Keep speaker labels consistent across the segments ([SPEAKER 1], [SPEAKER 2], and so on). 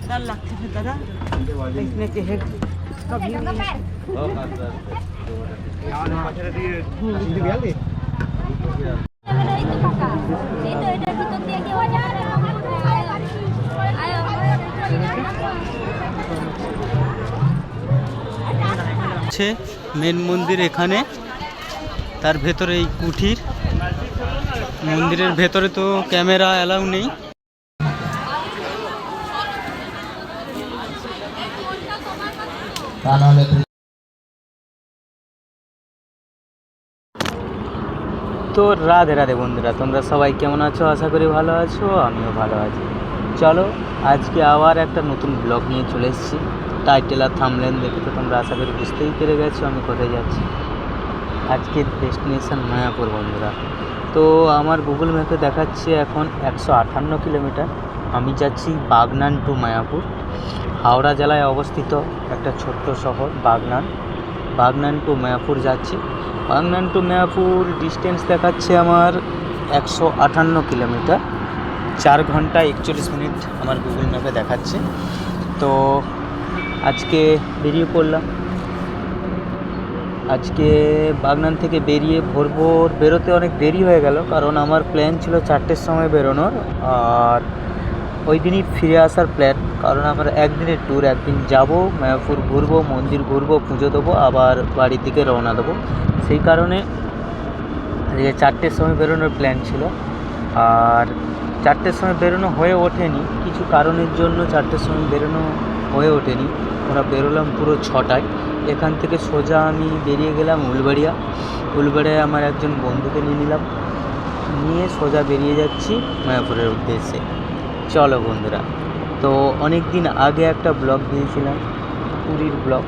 [SPEAKER 1] डर लगते थे दादा इसमें के हेड कभी মেন মন্দির এখানে, তার ভেতরে এই কুঠির মন্দিরের ভেতরে তো ক্যামেরা অ্যালাউ নেই। তো রাধে রাধে বন্ধুরা, তোমরা সবাই কেমন আছো? আশা করি ভালো আছো, আমিও ভালো আছি। চলো আজকে আবার একটা নতুন ব্লগ নিয়ে চলে এসেছি। টাইটেল আর থাম্বনেল দেখে তো তোমরা আশা করি বুঝতেই পেরে গেছো আমি কোথায় যাচ্ছি। আজকের ডেস্টিনেশন মায়াপুর বন্ধুরা। তো আমার গুগল ম্যাপে দেখাচ্ছে এখন 158 কিলোমিটার। আমি যাচ্ছি বাগনান টু মায়াপুর। হাওড়া জেলায় অবস্থিত একটা ছোট্ট শহর বাগনান টু মায়াপুর যাচ্ছি। বাগনান টু মায়াপুর ডিস্টেন্স দেখাচ্ছে আমার 158 কিলোমিটার, 4 ঘন্টা 41 মিনিট আমার গুগল ম্যাপে দেখাচ্ছে। তো আজকে বেরিয়ে পড়লাম। আজকে বাগনান থেকে বেরিয়ে ভোর বেরোতে অনেক দেরি হয়ে গেল, কারণ আমার প্ল্যান ছিল 4টের সময় বেরোনোর, আর ওই দিনই ফিরে আসার প্ল্যান। কারণ আমার একদিনের ট্যুর, একদিন যাব মায়াপুর ঘুরবো, মন্দির ঘুরবো, পুজো দেবো, আবার বাড়ির দিকে রওনা দেবো। সেই কারণে 4টের সময় বেরোনোর প্ল্যান ছিল, আর 4টের সময় বেরোনো হয়ে ওঠেনি। কিছু কারণের জন্য 4টের সময় বেরোনো হয়ে ওঠেনি। আমরা বেরোলাম পুরো 6টায়। এখান থেকে সোজা আমি বেরিয়ে গেলাম উলবেড়িয়ায় আমার একজন বন্ধুকে নিয়ে সোজা বেরিয়ে যাচ্ছি মায়াপুরের উদ্দেশ্যে। চলো বন্ধুরা, তো অনেক দিন আগে একটা ব্লগ দিয়েছিলাম, পুরীর ব্লগ।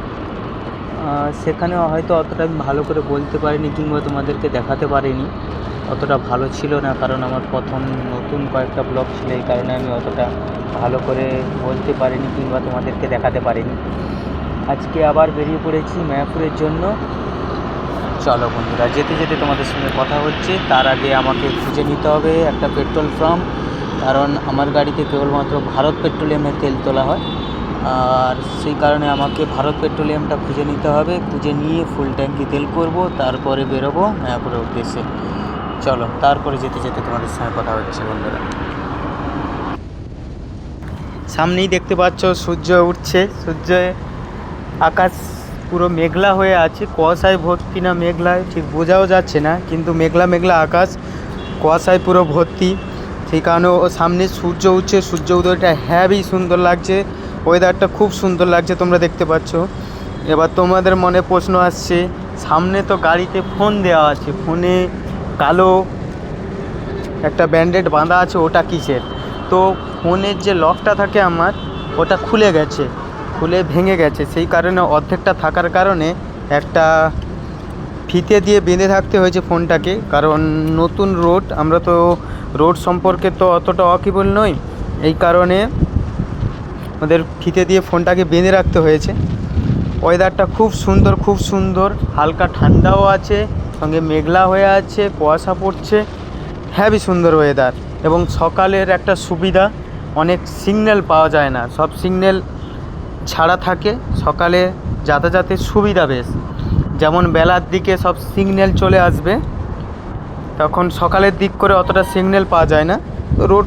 [SPEAKER 1] সেখানে হয়তো অতটা আমি ভালো করে বলতে পারিনি, কিংবা তোমাদেরকে দেখাতে পারিনি। অতটা ভালো ছিল না, কারণ আমার প্রথম নতুন কয়েকটা ব্লগ ছিল, এই কারণে আমি অতটা ভালো করে বলতে পারিনি কিংবা তোমাদেরকে দেখাতে পারিনি। আজকে আবার বেরিয়ে পড়েছি মায়াপুরের জন্য। চলো বন্ধুরা, যেতে যেতে তোমাদের সঙ্গে কথা হচ্ছে। তার আগে আমাকে খুঁজে নিতে হবে একটা পেট্রোল পাম্প, কারণ আমার গাড়িতে কেবলমাত্র ভারত পেট্রোলিয়ামের তেল তোলা হয়, আর সেই কারণে আমাকে ভারত পেট্রোলিয়ামটা খুঁজে নিতে হবে। খুঁজে নিয়ে ফুল ট্যাঙ্কি তেল করব, তারপরে বেরোবো মায়াপুরের উদ্দেশ্যে। চলো, তারপরে যেতে যেতে তোমাদের সঙ্গে কথা হচ্ছে বন্ধুরা। সামনেই দেখতে পাচ্ছ সূর্য উঠছে, আকাশ পুরো মেঘলা হয়ে আছে, কুয়াশায় ভর্তি না মেঘলায় ঠিক বোঝাও যাচ্ছে না, কিন্তু মেঘলা আকাশ, কুয়াশায় পুরো ভর্তি। সেই কারণে সামনে সূর্য উঠছে, সূর্য উদয়টা হেবি সুন্দর লাগছে, ওয়েদারটা খুব সুন্দর লাগছে, তোমরা দেখতে পাচ্ছ। এবার তোমাদের মনে প্রশ্ন আসছে, সামনে তো গাড়িতে ফোন দেওয়া আছে, ফোনে কালো একটা ব্যান্ডেড বাঁধা আছে, ওটা কিসের? তো ফোনের যে লকটা থাকে আমার, ওটা খুলে ভেঙে গেছে। সেই কারণে অর্ধেকটা থাকার কারণে একটা ফিতে দিয়ে বেঁধে থাকতে হয়েছে ফোনটাকে, কারণ নতুন রোড, আমরা তো রোড সম্পর্কে তো অতটা ওয়াকিবল নই, এই কারণে ওদের ফিতে দিয়ে ফোনটাকে বেঁধে রাখতে হয়েছে। ওয়েদারটা খুব সুন্দর, হালকা ঠান্ডাও আছে, সঙ্গে মেঘলা হয়ে আছে, কুয়াশা পড়ছে, হেবি সুন্দর ওয়েদার। এবং সকালের একটা সুবিধা, অনেক সিগন্যাল পাওয়া যায় না, সব সিগন্যাল ছাড়া থাকে, সকালে যাতায়াতের সুবিধা বেশ। যেমন বেলার দিকে সব সিগন্যাল চলে আসবে, তখন সকালের দিক করে অতটা সিগন্যাল পাওয়া যায় না। তো রোড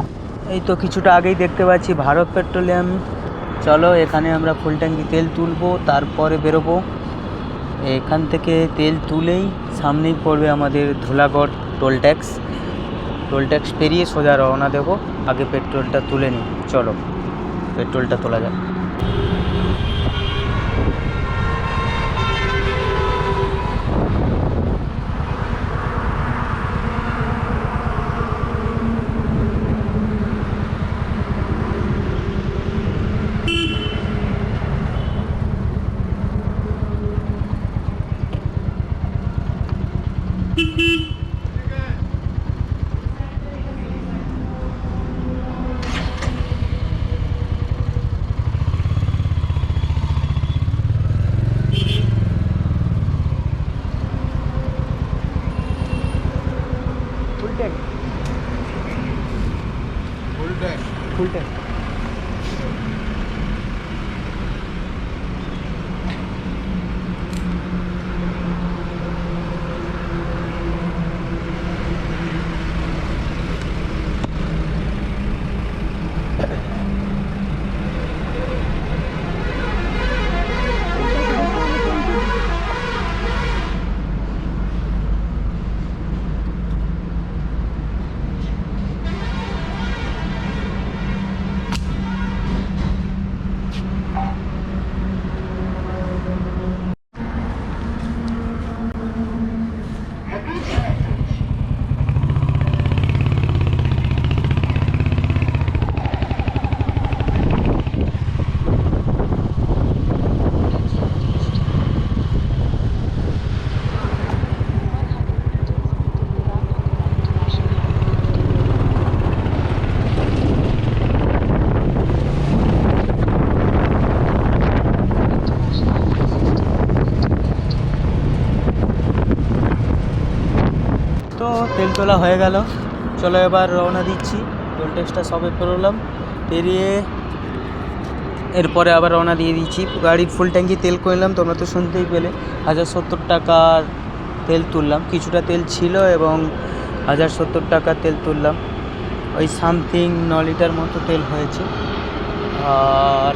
[SPEAKER 1] এই তো কিছুটা আগেই দেখতে পাচ্ছি ভারত পেট্রোলিয়াম। চলো, এখানে আমরা ফুল ট্যাঙ্কি তেল তুলবো, তারপরে বেরোবো। এখান থেকে তেল তুলেই সামনেই পড়বে আমাদের ধুলাগড় টোল ট্যাক্স পেরিয়ে সোজা রওনা দেবো। আগে পেট্রোলটা তুলে নিই, চলো পেট্রোলটা তোলা যাক। ফুল ট্যাঙ্ক তেল তোলা হয়ে গেল, চলো এবার রওনা দিচ্ছি। টোল ট্যাক্সটা সবে পেরোলাম, পেরিয়ে এরপরে আবার রওনা দিয়ে দিচ্ছি। গাড়ির ফুল ট্যাঙ্কি তেল করলাম, তোমরা তো শুনতেই পেলে 1070 টাকার তেল তুললাম। কিছুটা তেল ছিল এবং 1070 টাকার তেল তুললাম। ওই সামথিং 9 লিটার মতো তেল হয়েছে। আর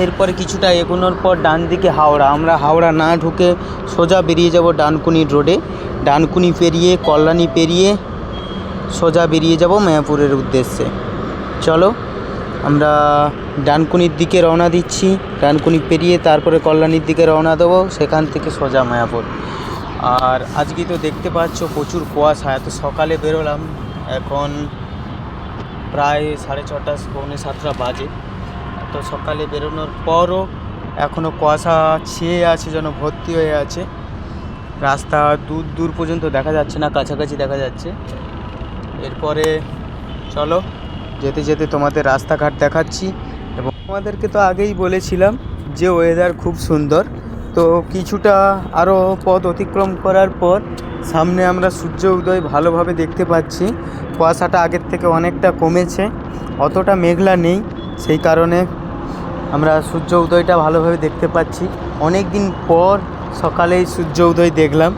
[SPEAKER 1] এরপরে কিছুটা এগোনোর পর ডান দিকে হাওড়া। আমরা হাওড়া না ঢুকে সোজা বেরিয়ে যাব ডানকুনি রোডে। ডানকুনি পেরিয়ে কল্যাণী পেরিয়ে সোজা বেরিয়ে যাব মায়াপুরের উদ্দেশ্যে। চলো আমরা ডানকুনির দিকে রওনা দিচ্ছি। ডানকুনি পেরিয়ে তারপরে কল্যাণীর দিকে রওনা দেবো, সেখান থেকে সোজা মায়াপুর। আর আজকে তো দেখতে পাচ্ছ প্রচুর কুয়াশা। এত সকালে বেরোলাম, এখন প্রায় 6:30 পৌনে 7টা বাজে। তো সকালে বেরোনোর পরও এখনও কুয়াশা ছেয়ে আছে, যেন ভর্তি হয়ে আছে। রাস্তা দূর দূর পর্যন্ত দেখা যাচ্ছে না, কাছাকাছি দেখা যাচ্ছে। এরপরে চলো যেতে যেতে তোমাদের রাস্তাঘাট দেখাচ্ছি। এবং তোমাদেরকে তো আগেই বলেছিলাম যে ওয়েদার খুব সুন্দর। তো কিছুটা আরও পথ অতিক্রম করার পর সামনে আমরা সূর্য উদয় ভালোভাবে দেখতে পাচ্ছি। কুয়াশাটা আগের থেকে অনেকটা কমেছে, অতটা মেঘলা নেই, সেই কারণে আমরা সূর্য উদয়টা ভালোভাবে দেখতে পাচ্ছি। অনেক দিন পর সকালেই সূর্য উদয় দেখলাম।